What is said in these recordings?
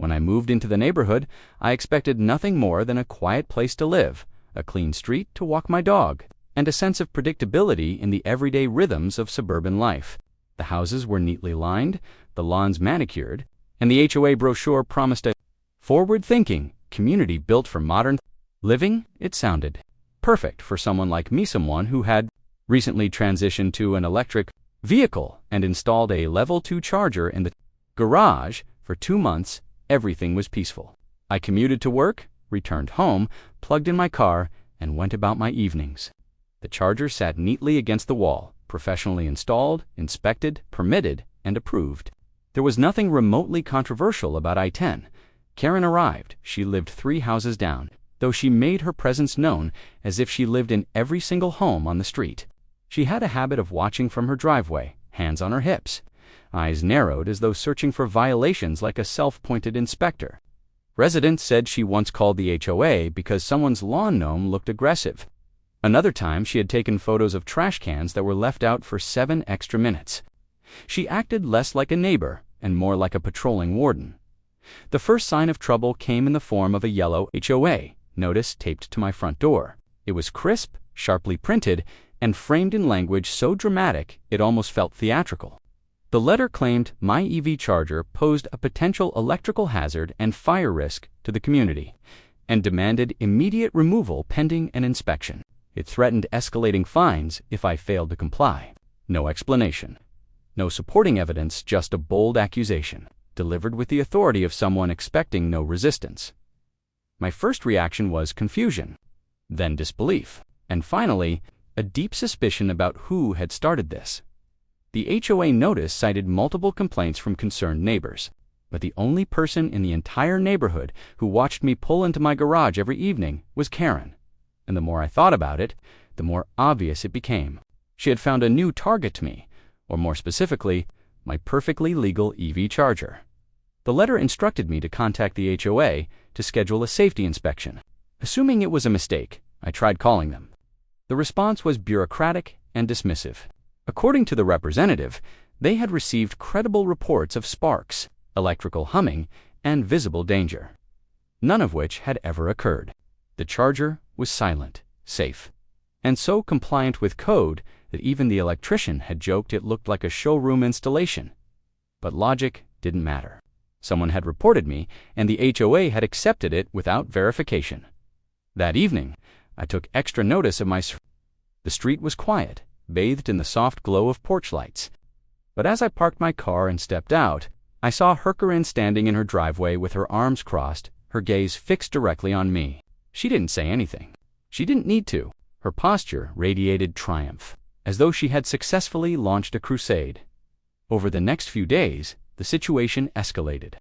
When I moved into the neighborhood, I expected nothing more than a quiet place to live, a clean street to walk my dog, and a sense of predictability in the everyday rhythms of suburban life. The houses were neatly lined, the lawns manicured, and the HOA brochure promised a forward-thinking community built for modern living. It sounded perfect for someone like me, someone who had recently transitioned to an electric vehicle and installed a level 2 charger in the garage. For 2 months, everything was peaceful. I commuted to work, returned home, plugged in my car, and went about my evenings. The charger sat neatly against the wall, professionally installed, inspected, permitted, and approved. There was nothing remotely controversial about I-10. Karen arrived. She lived 3 houses down, though she made her presence known as if she lived in every single home on the street. She had a habit of watching from her driveway, hands on her hips, eyes narrowed as though searching for violations like a self-pointed inspector. Residents said she once called the HOA because someone's lawn gnome looked aggressive. Another time, she had taken photos of trash cans that were left out for 7 extra minutes. She acted less like a neighbor and more like a patrolling warden. The first sign of trouble came in the form of a yellow HOA notice taped to my front door. It was crisp, sharply printed, and framed in language so dramatic it almost felt theatrical. The letter claimed my EV charger posed a potential electrical hazard and fire risk to the community, and demanded immediate removal pending an inspection. It threatened escalating fines if I failed to comply. No explanation. No supporting evidence, just a bold accusation, delivered with the authority of someone expecting no resistance. My first reaction was confusion, then disbelief, and finally, a deep suspicion about who had started this. The HOA notice cited multiple complaints from concerned neighbors, but the only person in the entire neighborhood who watched me pull into my garage every evening was Karen. And the more I thought about it, the more obvious it became. She had found a new target to me, or more specifically, my perfectly legal EV charger. The letter instructed me to contact the HOA to schedule a safety inspection. Assuming it was a mistake, I tried calling them. The response was bureaucratic and dismissive. According to the representative, they had received credible reports of sparks, electrical humming, and visible danger, none of which had ever occurred. The charger was silent, safe, and so compliant with code that even the electrician had joked it looked like a showroom installation. But logic didn't matter. Someone had reported me, and the HOA had accepted it without verification. That evening, I took extra notice of The street was quiet, bathed in the soft glow of porch lights. But as I parked my car and stepped out, I saw Herkerin standing in her driveway with her arms crossed, her gaze fixed directly on me. She didn't say anything. She didn't need to. Her posture radiated triumph, as though she had successfully launched a crusade. Over the next few days, the situation escalated.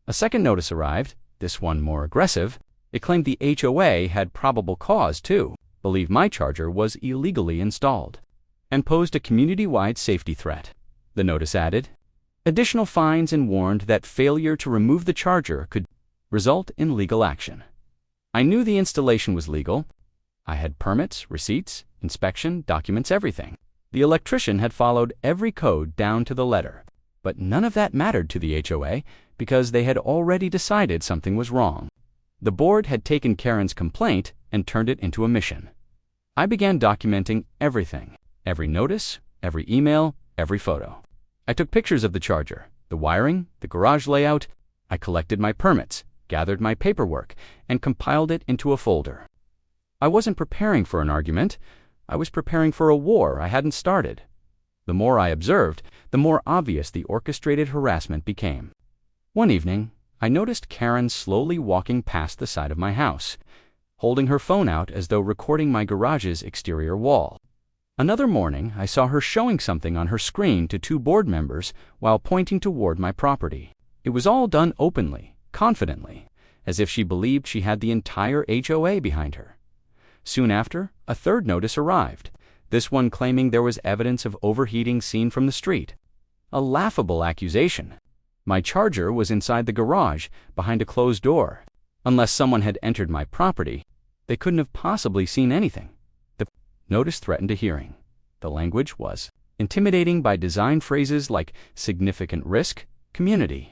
A second notice arrived, this one more aggressive. It claimed the HOA had probable cause to believe my charger was illegally installed and posed a community-wide safety threat. The notice added additional fines and warned that failure to remove the charger could result in legal action. I knew the installation was legal. I had permits, receipts, inspection, documents, everything. The electrician had followed every code down to the letter. But none of that mattered to the HOA because they had already decided something was wrong. The board had taken Karen's complaint and turned it into a mission. I began documenting everything, every notice, every email, every photo. I took pictures of the charger, the wiring, the garage layout. I collected my permits, gathered my paperwork, and compiled it into a folder. I wasn't preparing for an argument. I was preparing for a war I hadn't started. The more I observed, the more obvious the orchestrated harassment became. One evening, I noticed Karen slowly walking past the side of my house, holding her phone out as though recording my garage's exterior wall. Another morning, I saw her showing something on her screen to 2 board members while pointing toward my property. It was all done openly, confidently, as if she believed she had the entire HOA behind her. Soon after, a third notice arrived, this one claiming there was evidence of overheating seen from the street. A laughable accusation. My charger was inside the garage, behind a closed door. Unless someone had entered my property, they couldn't have possibly seen anything. The notice threatened a hearing. The language was intimidating by design phrases like significant risk, community,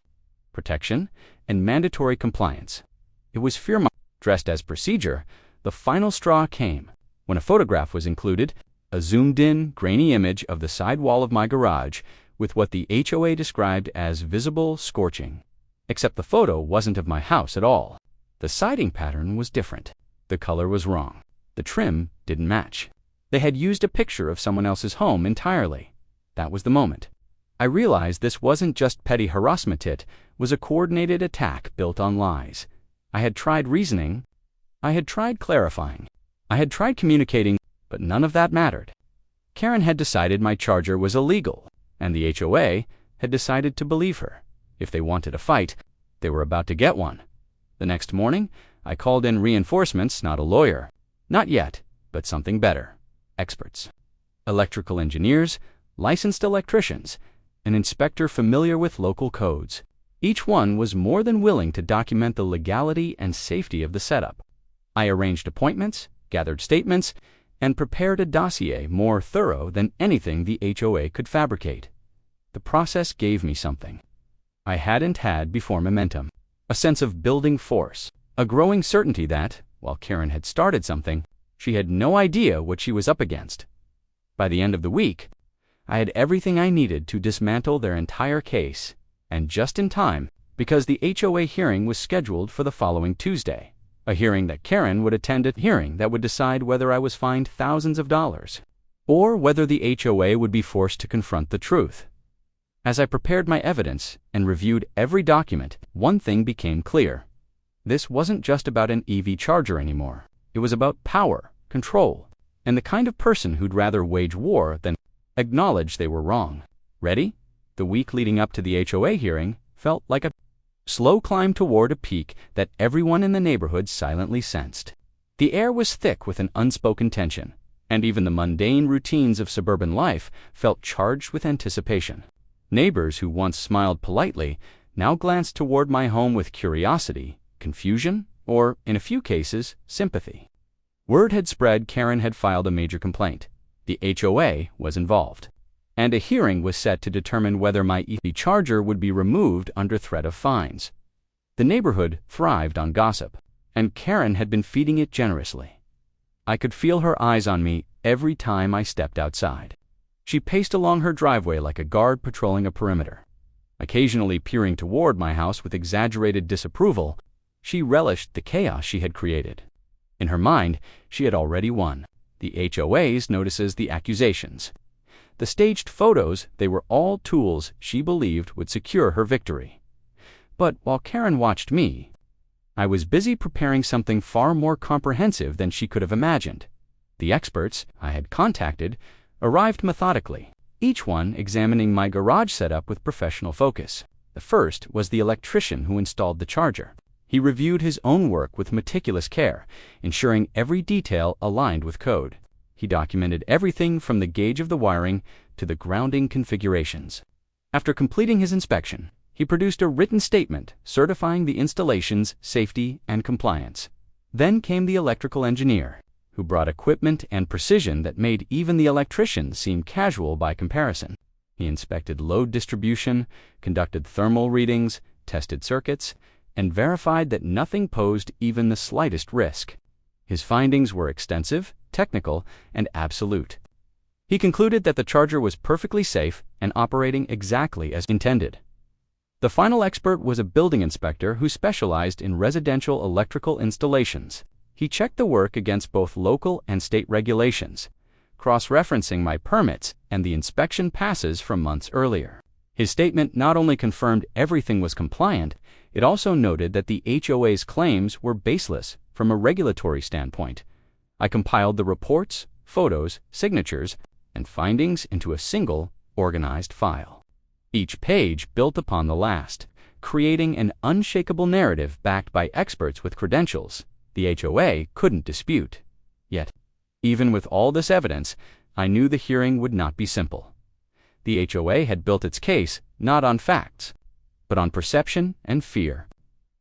protection, and mandatory compliance. It was fear-mongering dressed as procedure. The final straw came when a photograph was included, a zoomed-in, grainy image of the side wall of my garage with what the HOA described as visible scorching. Except the photo wasn't of my house at all. The siding pattern was different. The color was wrong. The trim didn't match. They had used a picture of someone else's home entirely. That was the moment I realized this wasn't just petty harassment, it was a coordinated attack built on lies. I had tried reasoning. I had tried clarifying. I had tried communicating, but none of that mattered. Karen had decided my charger was illegal, and the HOA had decided to believe her. If they wanted a fight, they were about to get one. The next morning, I called in reinforcements, not a lawyer. Not yet, but something better. Experts. Electrical engineers, licensed electricians, an inspector familiar with local codes. Each one was more than willing to document the legality and safety of the setup. I arranged appointments, gathered statements, and prepared a dossier more thorough than anything the HOA could fabricate. The process gave me something I hadn't had before: momentum, a sense of building force, a growing certainty that, while Karen had started something, she had no idea what she was up against. By the end of the week, I had everything I needed to dismantle their entire case, and just in time, because the HOA hearing was scheduled for the following Tuesday, a hearing that Karen would attend, a hearing that would decide whether I was fined thousands of dollars, or whether the HOA would be forced to confront the truth. As I prepared my evidence and reviewed every document, one thing became clear. This wasn't just about an EV charger anymore. It was about power, control, and the kind of person who'd rather wage war than acknowledge they were wrong. Ready? The week leading up to the HOA hearing felt like a slow climb toward a peak that everyone in the neighborhood silently sensed. The air was thick with an unspoken tension, and even the mundane routines of suburban life felt charged with anticipation. Neighbors who once smiled politely now glanced toward my home with curiosity, confusion, or, in a few cases, sympathy. Word had spread Karen had filed a major complaint. The HOA was involved, and a hearing was set to determine whether my EV charger would be removed under threat of fines. The neighborhood thrived on gossip, and Karen had been feeding it generously. I could feel her eyes on me every time I stepped outside. She paced along her driveway like a guard patrolling a perimeter. Occasionally peering toward my house with exaggerated disapproval, she relished the chaos she had created. In her mind, she had already won. The HOA's notices, the accusations. The staged photos, they were all tools she believed would secure her victory. But while Karen watched me, I was busy preparing something far more comprehensive than she could have imagined. The experts I had contacted arrived methodically, each one examining my garage setup with professional focus. The first was the electrician who installed the charger. He reviewed his own work with meticulous care, ensuring every detail aligned with code. He documented everything from the gauge of the wiring to the grounding configurations. After completing his inspection, he produced a written statement certifying the installation's safety and compliance. Then came the electrical engineer, who brought equipment and precision that made even the electrician seem casual by comparison. He inspected load distribution, conducted thermal readings, tested circuits, and verified that nothing posed even the slightest risk. His findings were extensive, technical, and absolute. He concluded that the charger was perfectly safe and operating exactly as intended. The final expert was a building inspector who specialized in residential electrical installations. He checked the work against both local and state regulations, cross-referencing my permits and the inspection passes from months earlier. His statement not only confirmed everything was compliant, it also noted that the HOA's claims were baseless from a regulatory standpoint. I compiled the reports, photos, signatures, and findings into a single, organized file. Each page built upon the last, creating an unshakable narrative backed by experts with credentials the HOA couldn't dispute. Yet, even with all this evidence, I knew the hearing would not be simple. The HOA had built its case not on facts, but on perception and fear.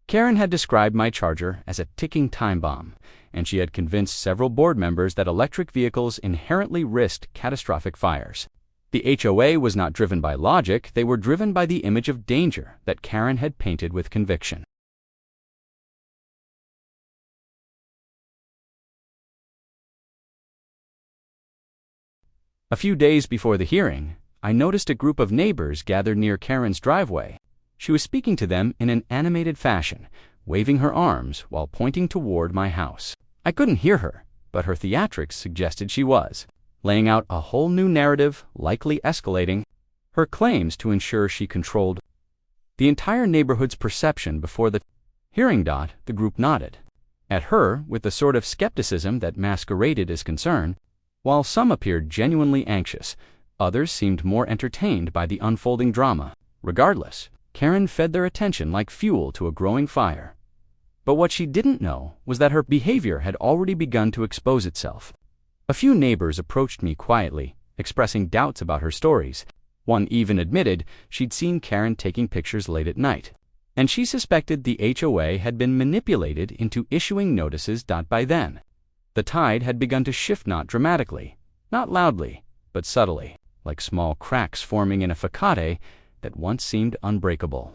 Karen had described my charger as a ticking time bomb, and she had convinced several board members that electric vehicles inherently risked catastrophic fires. The HOA was not driven by logic, they were driven by the image of danger that Karen had painted with conviction. A few days before the hearing, I noticed a group of neighbors gathered near Karen's driveway. She was speaking to them in an animated fashion, waving her arms while pointing toward my house. I couldn't hear her, but her theatrics suggested she was, laying out a whole new narrative, likely escalating her claims to ensure she controlled the entire neighborhood's perception before the hearing. The group nodded at her with the sort of skepticism that masqueraded as concern. While some appeared genuinely anxious, others seemed more entertained by the unfolding drama. Regardless, Karen fed their attention like fuel to a growing fire. But what she didn't know was that her behavior had already begun to expose itself. A few neighbors approached me quietly, expressing doubts about her stories. One even admitted she'd seen Karen taking pictures late at night, and she suspected the HOA had been manipulated into issuing notices. By then, the tide had begun to shift, not dramatically, not loudly, but subtly, like small cracks forming in a facade that once seemed unbreakable.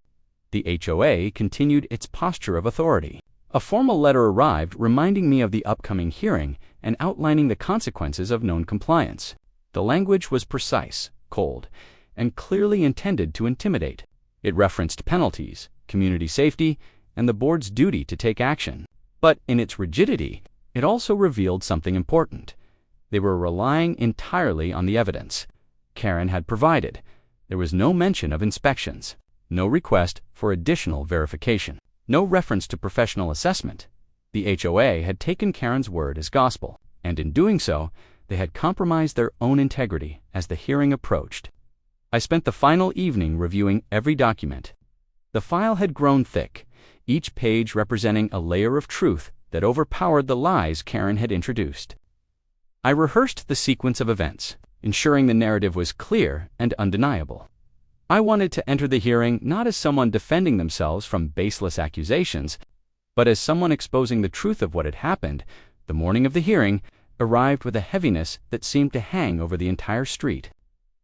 The HOA continued its posture of authority. A formal letter arrived reminding me of the upcoming hearing and outlining the consequences of non-compliance. The language was precise, cold, and clearly intended to intimidate. It referenced penalties, community safety, and the board's duty to take action. But in its rigidity, it also revealed something important. They were relying entirely on the evidence Karen had provided. There was no mention of inspections, no request for additional verification, no reference to professional assessment. The HOA had taken Karen's word as gospel, and in doing so, they had compromised their own integrity as the hearing approached. I spent the final evening reviewing every document. The file had grown thick, each page representing a layer of truth that overpowered the lies Karen had introduced. I rehearsed the sequence of events, ensuring the narrative was clear and undeniable. I wanted to enter the hearing not as someone defending themselves from baseless accusations, but as someone exposing the truth of what had happened. The morning of the hearing arrived with a heaviness that seemed to hang over the entire street.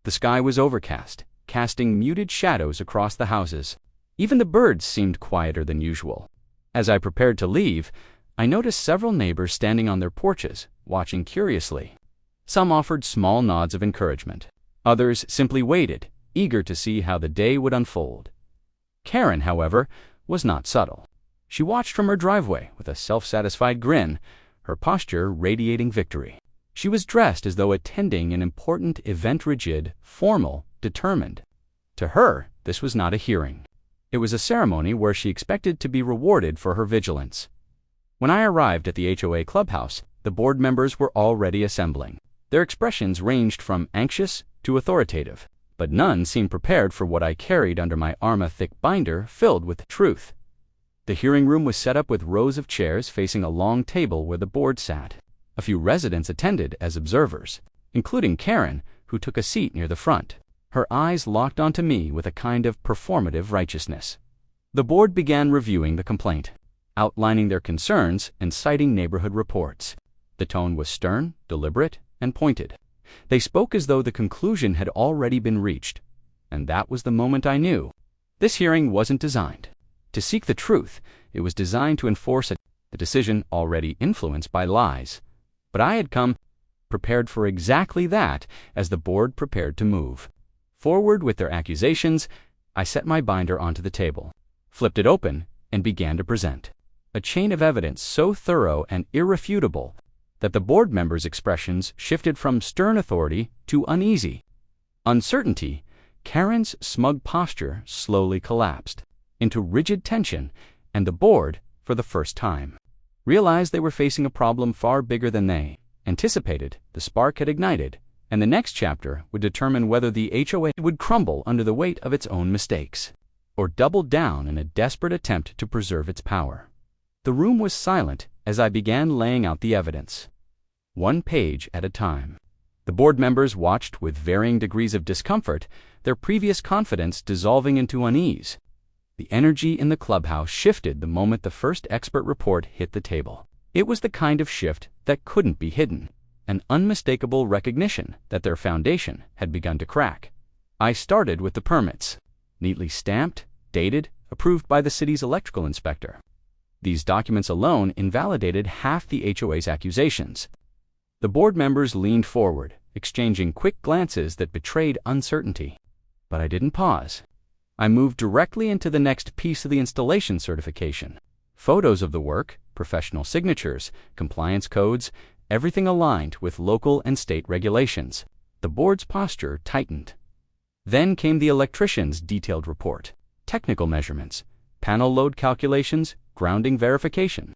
The sky was overcast, casting muted shadows across the houses. Even the birds seemed quieter than usual. As I prepared to leave, I noticed several neighbors standing on their porches, watching curiously. Some offered small nods of encouragement. Others simply waited, eager to see how the day would unfold. Karen, however, was not subtle. She watched from her driveway with a self-satisfied grin, her posture radiating victory. She was dressed as though attending an important event, rigid, formal, determined. To her, this was not a hearing. It was a ceremony where she expected to be rewarded for her vigilance. When I arrived at the HOA clubhouse, the board members were already assembling. Their expressions ranged from anxious to authoritative, but none seemed prepared for what I carried under my arm, a thick binder filled with truth. The hearing room was set up with rows of chairs facing a long table where the board sat. A few residents attended as observers, including Karen, who took a seat near the front. Her eyes locked onto me with a kind of performative righteousness. The board began reviewing the complaint, outlining their concerns and citing neighborhood reports. The tone was stern, deliberate, and pointed. They spoke as though the conclusion had already been reached, and that was the moment I knew. This hearing wasn't designed to seek the truth. It was designed to enforce a decision already influenced by lies. But I had come prepared for exactly that. As the board prepared to move forward with their accusations, I set my binder onto the table, flipped it open, and began to present a chain of evidence so thorough and irrefutable that the board members' expressions shifted from stern authority to uneasy uncertainty. Karen's smug posture slowly collapsed into rigid tension, and the board, for the first time, realized they were facing a problem far bigger than they anticipated. The spark had ignited, and the next chapter would determine whether the HOA would crumble under the weight of its own mistakes, or double down in a desperate attempt to preserve its power. The room was silent as I began laying out the evidence, one page at a time. The board members watched with varying degrees of discomfort, their previous confidence dissolving into unease. The energy in the clubhouse shifted the moment the first expert report hit the table. It was the kind of shift that couldn't be hidden. an unmistakable recognition that their foundation had begun to crack. I started with the permits, neatly stamped, dated, approved by the city's electrical inspector. These documents alone invalidated half the HOA's accusations. The board members leaned forward, exchanging quick glances that betrayed uncertainty. But I didn't pause. I moved directly into the next piece of the installation certification. Photos of the work, professional signatures, compliance codes, everything aligned with local and state regulations. The board's posture tightened. Then came the electrician's detailed report, technical measurements, panel load calculations, grounding verification.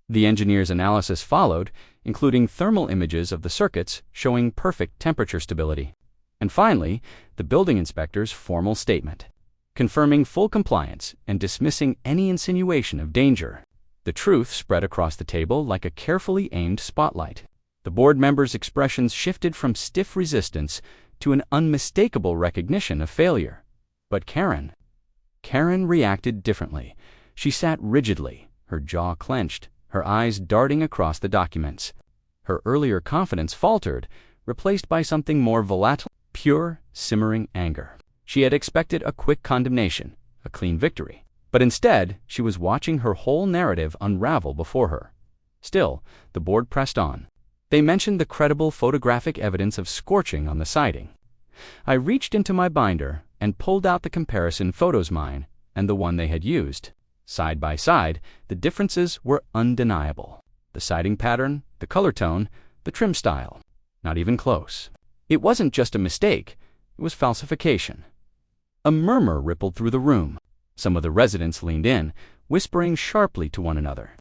The engineer's analysis followed, including thermal images of the circuits showing perfect temperature stability. And finally, the building inspector's formal statement, confirming full compliance and dismissing any insinuation of danger. The truth spread across the table like a carefully aimed spotlight. The board members' expressions shifted from stiff resistance to an unmistakable recognition of failure. But Karen reacted differently. She sat rigidly, her jaw clenched, her eyes darting across the documents. Her earlier confidence faltered, replaced by something more volatile, pure, simmering anger. She had expected a quick condemnation, a clean victory. But instead, she was watching her whole narrative unravel before her. Still, the board pressed on. They mentioned the credible photographic evidence of scorching on the siding. I reached into my binder and pulled out the comparison photos, mine and the one they had used. Side by side, the differences were undeniable. The siding pattern, the color tone, the trim style. Not even close. It wasn't just a mistake, it was falsification. A murmur rippled through the room. Some of the residents leaned in, whispering sharply to one another.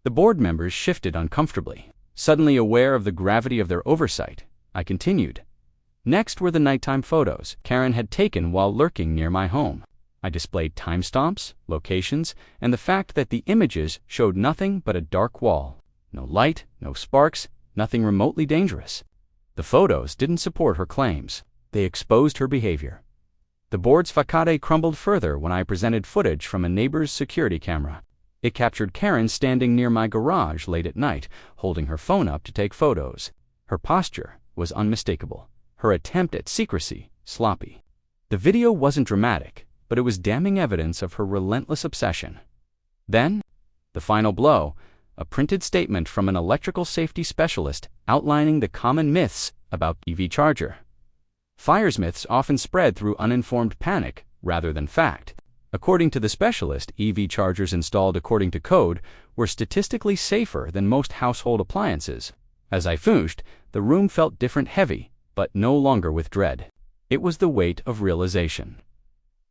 The board members shifted uncomfortably. Suddenly aware of the gravity of their oversight, I continued. Next were the nighttime photos Karen had taken while lurking near my home. I displayed timestamps, locations, and the fact that the images showed nothing but a dark wall. No light, no sparks, nothing remotely dangerous. The photos didn't support her claims. They exposed her behavior. The board's facade crumbled further when I presented footage from a neighbor's security camera. It captured Karen standing near my garage late at night, holding her phone up to take photos. Her posture was unmistakable. Her attempt at secrecy, sloppy. The video wasn't dramatic, but it was damning evidence of her relentless obsession. Then, the final blow, a printed statement from an electrical safety specialist outlining the common myths about EV charger. Fire myths often spread through uninformed panic rather than fact. According to the specialist, EV chargers installed according to code were statistically safer than most household appliances. As I finished, the room felt different, heavy, but no longer with dread. It was the weight of realization.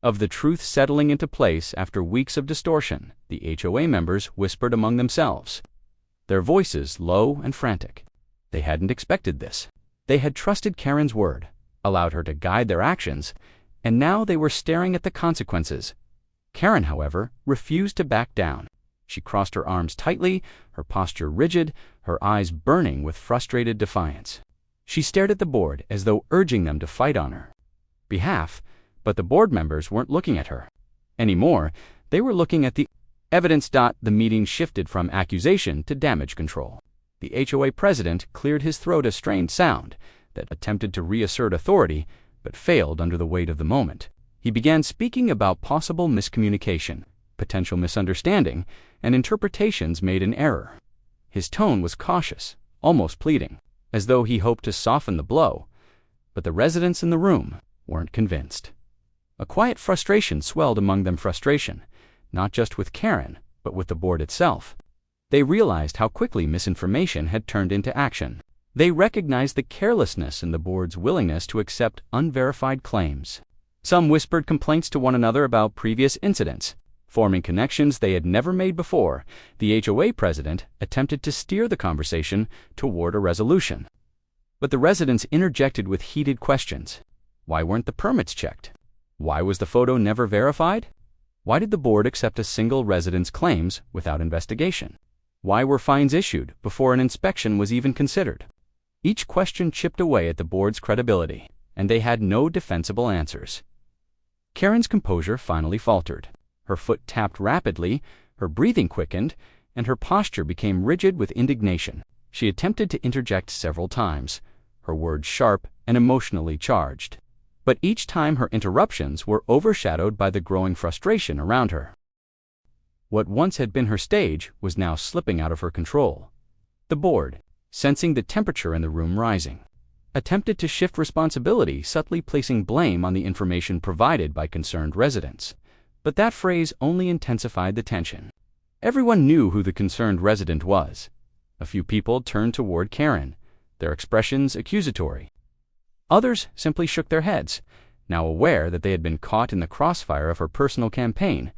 Of the truth settling into place after weeks of distortion, the HOA members whispered among themselves, their voices low and frantic. They hadn't expected this. They had trusted Karen's word, allowed her to guide their actions, and now they were staring at the consequences. Karen, however, refused to back down. She crossed her arms tightly, her posture rigid, her eyes burning with frustrated defiance. She stared at the board as though urging them to fight on her behalf, but the board members weren't looking at her anymore. They were looking at the evidence. The meeting shifted from accusation to damage control. The HOA president cleared his throat, a strained sound that attempted to reassert authority but failed under the weight of the moment. He began speaking about possible miscommunication, potential misunderstanding, and interpretations made in error. His tone was cautious, almost pleading, as though he hoped to soften the blow, but the residents in the room weren't convinced. A quiet frustration swelled among them, frustration, not just with Karen, but with the board itself. They realized how quickly misinformation had turned into action. They recognized the carelessness in the board's willingness to accept unverified claims. Some whispered complaints to one another about previous incidents. Forming connections they had never made before, the HOA president attempted to steer the conversation toward a resolution. But the residents interjected with heated questions. Why weren't the permits checked? Why was the photo never verified? Why did the board accept a single resident's claims without investigation? Why were fines issued before an inspection was even considered? Each question chipped away at the board's credibility, and they had no defensible answers. Karen's composure finally faltered. Her foot tapped rapidly, her breathing quickened, and her posture became rigid with indignation. She attempted to interject several times, her words sharp and emotionally charged. But each time her interruptions were overshadowed by the growing frustration around her. What once had been her stage was now slipping out of her control. The board, sensing the temperature in the room rising, attempted to shift responsibility, subtly placing blame on the information provided by concerned residents. But that phrase only intensified the tension. Everyone knew who the concerned resident was. A few people turned toward Karen, their expressions accusatory. Others simply shook their heads, now aware that they had been caught in the crossfire of her personal campaign.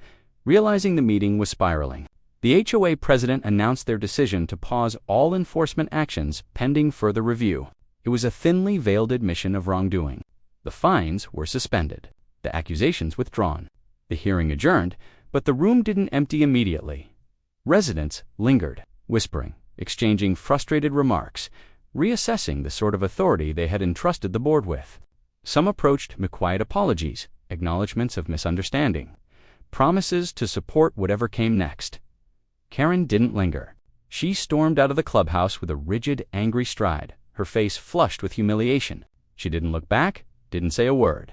Realizing the meeting was spiraling, the HOA president announced their decision to pause all enforcement actions pending further review. It was a thinly veiled admission of wrongdoing. The fines were suspended, the accusations withdrawn, the hearing adjourned, but the room didn't empty immediately. Residents lingered, whispering, exchanging frustrated remarks, reassessing the sort of authority they had entrusted the board with. Some approached with quiet apologies, acknowledgments of misunderstanding, promises to support whatever came next. Karen didn't linger. She stormed out of the clubhouse with a rigid, angry stride, her face flushed with humiliation. She didn't look back, didn't say a word.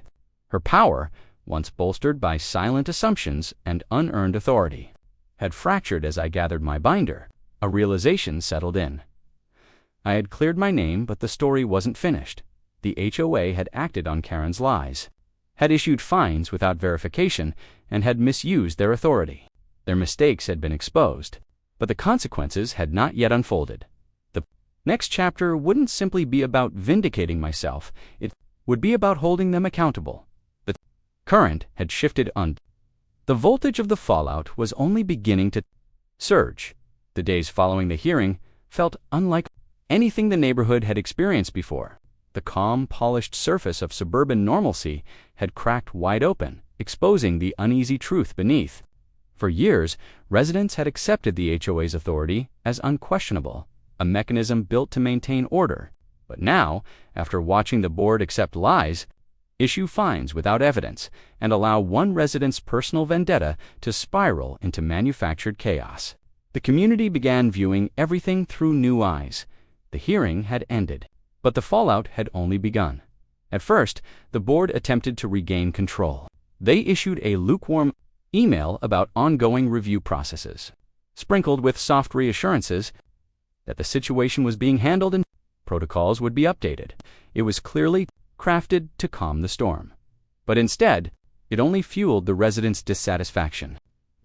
Her power, once bolstered by silent assumptions and unearned authority, had fractured as I gathered my binder. A realization settled in. I had cleared my name, but the story wasn't finished. The HOA had acted on Karen's lies, had issued fines without verification, and had misused their authority. Their mistakes had been exposed, but the consequences had not yet unfolded. The next chapter wouldn't simply be about vindicating myself, it would be about holding them accountable. The current had shifted on. The voltage of the fallout was only beginning to surge. The days following the hearing felt unlike anything the neighborhood had experienced before. The calm, polished surface of suburban normalcy had cracked wide open, exposing the uneasy truth beneath. For years, residents had accepted the HOA's authority as unquestionable, a mechanism built to maintain order. But now, after watching the board accept lies, issue fines without evidence, and allow one resident's personal vendetta to spiral into manufactured chaos, the community began viewing everything through new eyes. The hearing had ended, but the fallout had only begun. At first, the board attempted to regain control. They issued a lukewarm email about ongoing review processes, sprinkled with soft reassurances that the situation was being handled and protocols would be updated. It was clearly crafted to calm the storm. But instead, it only fueled the residents' dissatisfaction.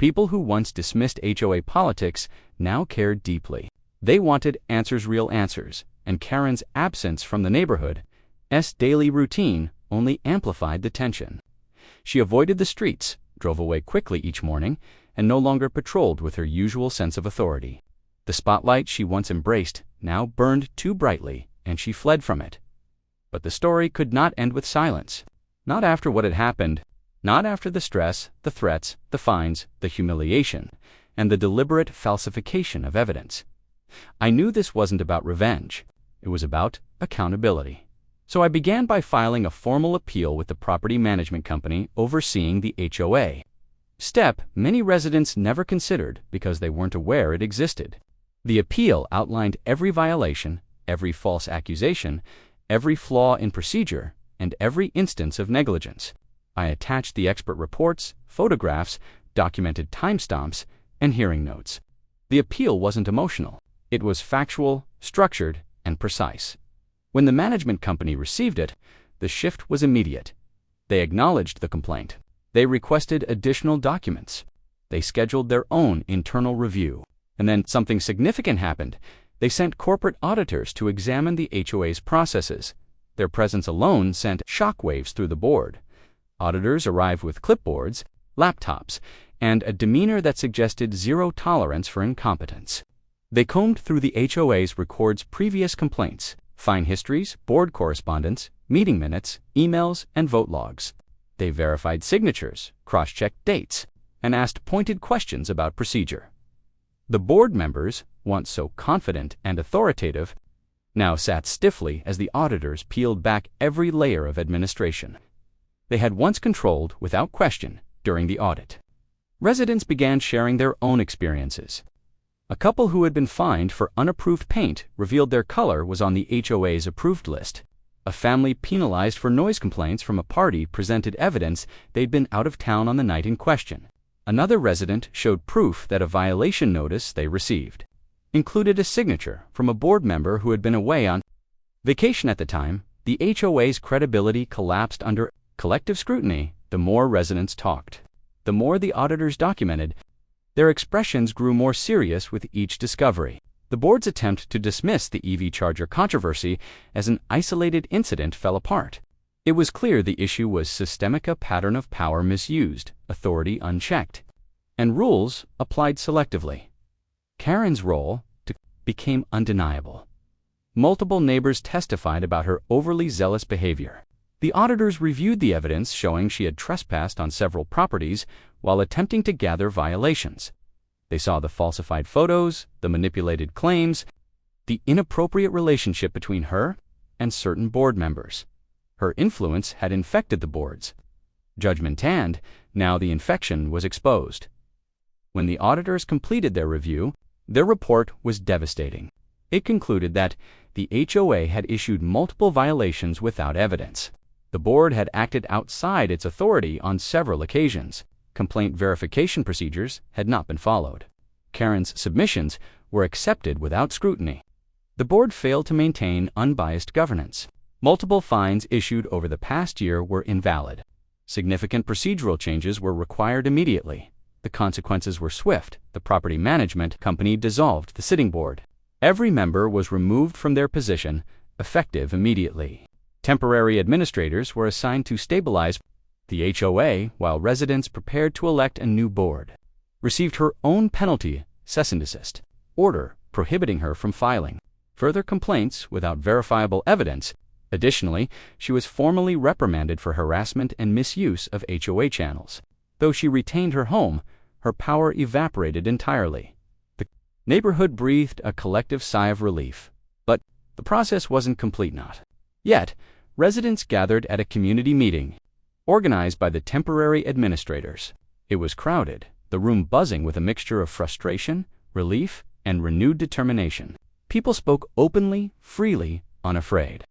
People who once dismissed HOA politics now cared deeply. They wanted answers, real answers, and Karen's absence from the neighborhood's daily routine only amplified the tension. She avoided the streets, drove away quickly each morning, and no longer patrolled with her usual sense of authority. The spotlight she once embraced now burned too brightly, and she fled from it. But the story could not end with silence. Not after what had happened, not after the stress, the threats, the fines, the humiliation, and the deliberate falsification of evidence. I knew this wasn't about revenge. It was about accountability. So I began by filing a formal appeal with the property management company overseeing the HOA. Step many residents never considered because they weren't aware it existed. The appeal outlined every violation, every false accusation, every flaw in procedure, and every instance of negligence. I attached the expert reports, photographs, documented timestamps, and hearing notes. The appeal wasn't emotional. It was factual, structured, and precise. When the management company received it, the shift was immediate. They acknowledged the complaint. They requested additional documents. They scheduled their own internal review. And then something significant happened. They sent corporate auditors to examine the HOA's processes. Their presence alone sent shockwaves through the board. Auditors arrived with clipboards, laptops, and a demeanor that suggested zero tolerance for incompetence. They combed through the HOA's records previous complaints, fine histories, board correspondence, meeting minutes, emails, and vote logs. They verified signatures, cross-checked dates, and asked pointed questions about procedure. The board members, once so confident and authoritative, now sat stiffly as the auditors peeled back every layer of administration they had once controlled without question during the audit. Residents began sharing their own experiences. A couple who had been fined for unapproved paint revealed their color was on the HOA's approved list. A family penalized for noise complaints from a party presented evidence they'd been out of town on the night in question. Another resident showed proof that a violation notice they received included a signature from a board member who had been away on vacation at the time. The HOA's credibility collapsed under collective scrutiny. The more residents talked, the more the auditors documented. Their expressions grew more serious with each discovery. The board's attempt to dismiss the EV charger controversy as an isolated incident fell apart. It was clear the issue was systemic, a pattern of power misused, authority unchecked, and rules applied selectively. Karen's role became undeniable. Multiple neighbors testified about her overly zealous behavior. The auditors reviewed the evidence showing she had trespassed on several properties while attempting to gather violations. They saw the falsified photos, the manipulated claims, the inappropriate relationship between her and certain board members. Her influence had infected the boards. Judgment, and now the infection was exposed. When the auditors completed their review, their report was devastating. It concluded that the HOA had issued multiple violations without evidence. The board had acted outside its authority on several occasions. Complaint verification procedures had not been followed. Karen's submissions were accepted without scrutiny. The board failed to maintain unbiased governance. Multiple fines issued over the past year were invalid. Significant procedural changes were required immediately. The consequences were swift. The property management company dissolved the sitting board. Every member was removed from their position, effective immediately. Temporary administrators were assigned to stabilize the HOA while residents prepared to elect a new board. Received her own penalty, cease and desist order prohibiting her from filing further complaints without verifiable evidence. Additionally, she was formally reprimanded for harassment and misuse of HOA channels. Though she retained her home, her power evaporated entirely. The neighborhood breathed a collective sigh of relief. But the process wasn't complete yet. Residents gathered at a community meeting organized by the temporary administrators. It was crowded, the room buzzing with a mixture of frustration, relief, and renewed determination. People spoke openly, freely, unafraid.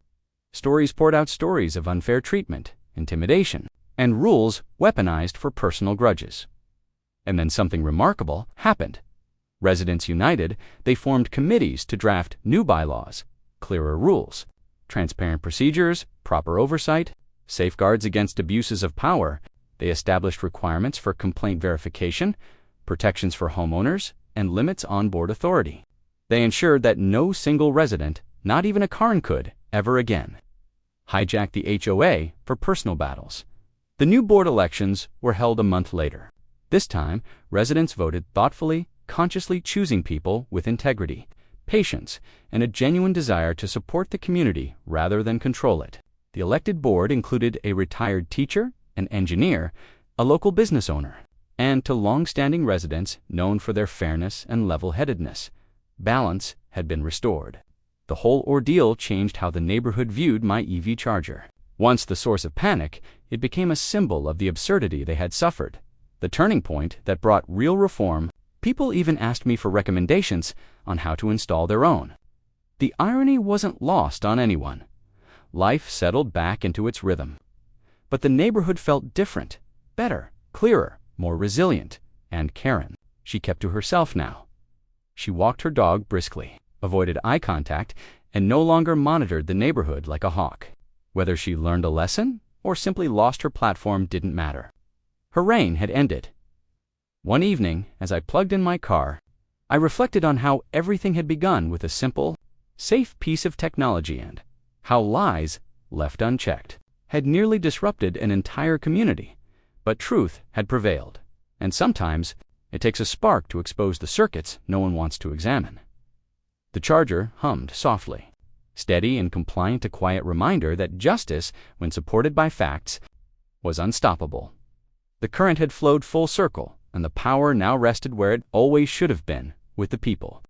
Stories poured out, stories of unfair treatment, intimidation, and rules weaponized for personal grudges. And then something remarkable happened. Residents united. They formed committees to draft new bylaws, clearer rules, transparent procedures, proper oversight, safeguards against abuses of power. They established requirements for complaint verification, protections for homeowners, and limits on board authority. They ensured that no single resident, not even a Karen, could ever again hijack the HOA for personal battles. The new board elections were held a month later. This time, residents voted thoughtfully, consciously choosing people with integrity, patience, and a genuine desire to support the community rather than control it. The elected board included a retired teacher, an engineer, a local business owner, and to long-standing residents known for their fairness and level-headedness. Balance had been restored. The whole ordeal changed how the neighborhood viewed my EV charger. Once the source of panic, it became a symbol of the absurdity they had suffered. The turning point that brought real reform. People even asked me for recommendations on how to install their own. The irony wasn't lost on anyone. Life settled back into its rhythm. But the neighborhood felt different, better, clearer, more resilient. And Karen, she kept to herself now. She walked her dog briskly, avoided eye contact, and no longer monitored the neighborhood like a hawk. Whether she learned a lesson or simply lost her platform didn't matter. Her reign had ended. One evening, as I plugged in my car, I reflected on how everything had begun with a simple, safe piece of technology and how lies, left unchecked, had nearly disrupted an entire community. But truth had prevailed. And sometimes, it takes a spark to expose the circuits no one wants to examine. The charger hummed softly, steady and compliant, a quiet reminder that justice, when supported by facts, was unstoppable. The current had flowed full circle, and the power now rested where it always should have been, with the people.